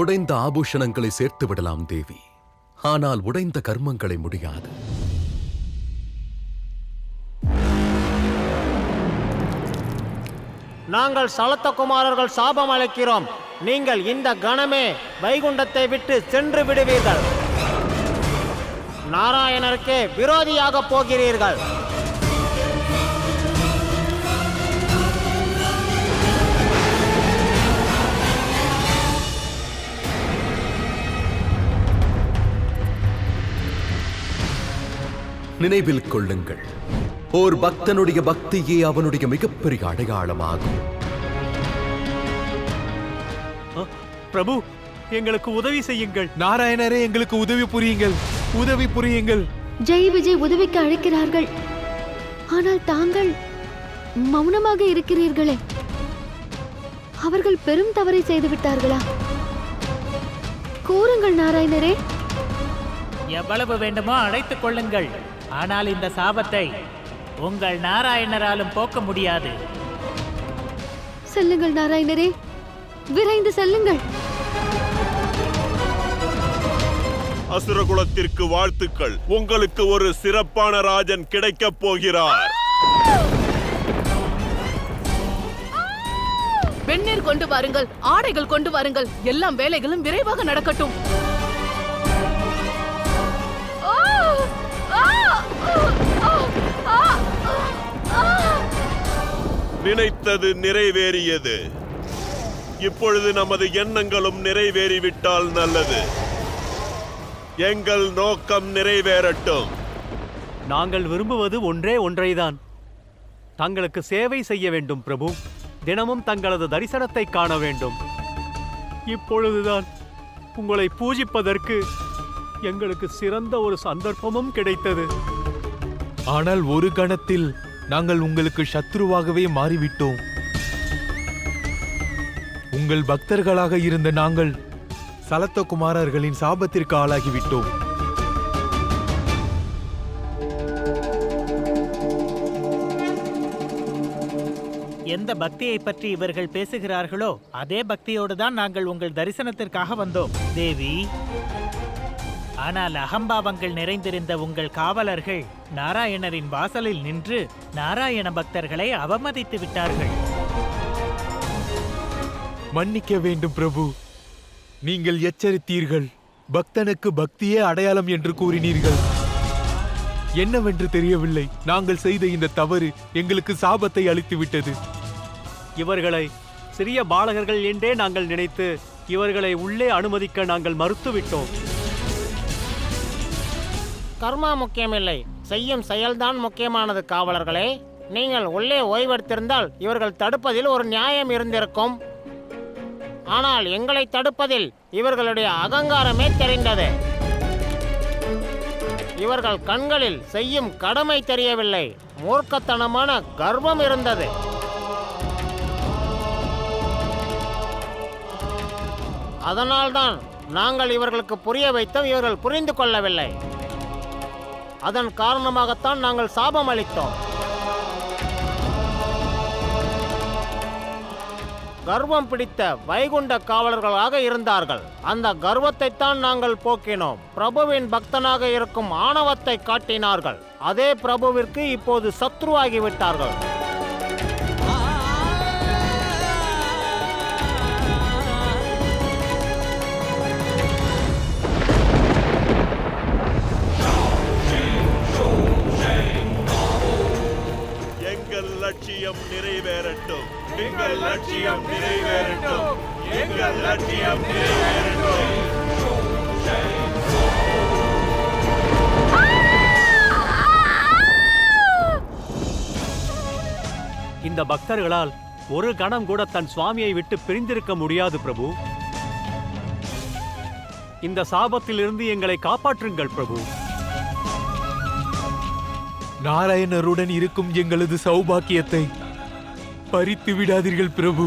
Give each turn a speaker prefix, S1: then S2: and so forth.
S1: உடைந்த ஆபூஷணங்களை சேர்த்து விடலாம் தேவி, ஆனால் உடைந்த கர்மங்களை முடியாது.
S2: நாங்கள் சலத்தகுமாரர்கள் சாபம் அளிக்கிறோம். நீங்கள் இந்த கணமே வைகுண்டத்தை விட்டு சென்று விடுவீர்கள். நாராயணருக்கே விரோதியாக போகிறீர்கள்.
S1: நினைவில் கொள்ளுங்கள், ஓர் பக்தனுடைய பக்தியே அவனுடைய மிகப்பெரிய அடையாளமாகும்.
S3: பிரபு, எங்களுக்கு உதவி செய்யுங்கள்.
S4: நாராயணரே, எங்களுக்கு உதவி புரியுங்கள், உதவி புரியுங்கள்.
S5: ஜெய் விஜய் உதவிக்கு அழைக்கிறார்கள், ஆனால் தாங்கள் மௌனமாக இருக்கிறீர்களே. அவர்கள் பெரும் தவறை செய்து விட்டார்களா? கூறுங்கள் நாராயணரே.
S6: எவ்வளவு வேண்டுமோ அழைத்துக் கொள்ளுங்கள், ஆனால் இந்த சாபத்தை உங்கள் நாராயணராலும் போக்க முடியாது.
S5: செல்லுங்கள் நாராயணரே, விரைந்து செல்லுங்கள்.
S7: அசுரகுலத்திற்கு வாழ்த்துக்கள். உங்களுக்கு ஒரு சிறப்பான ராஜன் கிடைக்கப் போகிறார்.
S8: வெந்நீர் கொண்டு வாருங்கள், ஆடைகள் கொண்டு வாருங்கள். எல்லாம் வேலைகளும் விரைவாக நடக்கட்டும்.
S7: நினைத்தது நிறைவேறியது. இப்பொழுது நமது எண்ணங்களும் நிறைவேறிவிட்டால் நல்லது. எங்கள் நோக்கம் நிறைவேறட்டும்.
S3: நாங்கள் விரும்புவது ஒன்றே ஒன்றைதான். தங்களுக்கு சேவை செய்ய வேண்டும் பிரபு. தினமும் தங்களது தரிசனத்தை காண வேண்டும். இப்பொழுதுதான் உங்களை பூஜிப்பதற்கு எங்களுக்கு சிறந்த ஒரு சந்தர்ப்பமும் கிடைத்தது.
S4: ஆனால் ஒரு கணத்தில் நாங்கள் உங்களுக்கு சத்ருவாகவே மாறிவிட்டோம். உங்கள் பக்தர்களாக இருந்த நாங்கள் சலத்தகுமாரர்களின் சாபத்திற்கு ஆளாகிவிட்டோம்.
S6: எந்த பக்தியை பற்றி இவர்கள் பேசுகிறார்களோ அதே பக்தியோடு தான் நாங்கள் உங்கள் தரிசனத்திற்காக வந்தோம் தேவி. ஆனால் அகம்பாவங்கள் நிறைந்திருந்த உங்கள் காவலர்கள் நாராயணரின் வாசலில் நின்று நாராயண பக்தர்களை அவமதித்து விட்டார்கள்.
S4: மன்னிக்க வேண்டும் பிரபு. நீங்கள் எச்சரித்தீர்கள். பக்தனுக்கு பக்தியே அடையாளம் என்று கூறினீர்கள். என்னவென்று தெரியவில்லை. நாங்கள் செய்த இந்த தவறு எங்களுக்கு சாபத்தை அளித்துவிட்டது.
S3: இவர்களை சிறிய பாலகர்கள் என்றே நாங்கள் நினைத்து இவர்களை உள்ளே அனுமதிக்க நாங்கள் மறுத்துவிட்டோம்.
S2: கர்மா முக்கியமில்லை, செய்யும் செயல்தான் முக்கியமானது. காவலர்களே, நீங்கள் உள்ளே ஓய்வெடுத்திருந்தால் இவர்கள் தடுப்பதில் ஒரு நியாயம் இருந்திருக்கும். ஆனால் எங்களை தடுப்பதில் இவர்களுடைய அகங்காரமே தெரிந்தது. இவர்கள் கண்களில் செய்யும் கடமை தெரியவில்லை, மூர்க்கத்தனமான கர்வம் இருந்தது. அதனால்தான் நாங்கள் இவர்களுக்கு புரிய வைத்தோம். இவர்கள் புரிந்து கொள்ளவில்லை. அதன் காரணமாகத்தான் நாங்கள் சாபம் அளித்தோம். கர்வம் பிடித்த வைகுண்ட காவலர்களாக இருந்தார்கள். அந்த கர்வத்தை தான் நாங்கள் போக்கினோம். பிரபுவின் பக்தனாக இருக்கும் ஆணவத்தை காட்டினார்கள். அதே பிரபுவிற்கு இப்போது சத்ருவாகிவிட்டார்கள்.
S7: எங்கள் லட்சியம் நிறைவேறட்டும். எங்கள் லட்சியம் நிறைவேறட்டும். எங்கள் லட்சியம் நிறைவேறட்டும்.
S3: இந்த பக்தர்களால் ஒரு கணம் கூட தன் சுவாமியை விட்டு பிரிந்திருக்க முடியாது பிரபு. இந்த சாபத்திலிருந்து எங்களை காப்பாற்றுங்கள் பிரபு.
S4: நாராயணருடன் இருக்கும் எங்களது சௌபாக்கியத்தை பறித்து விடாதீர்கள் பிரபு.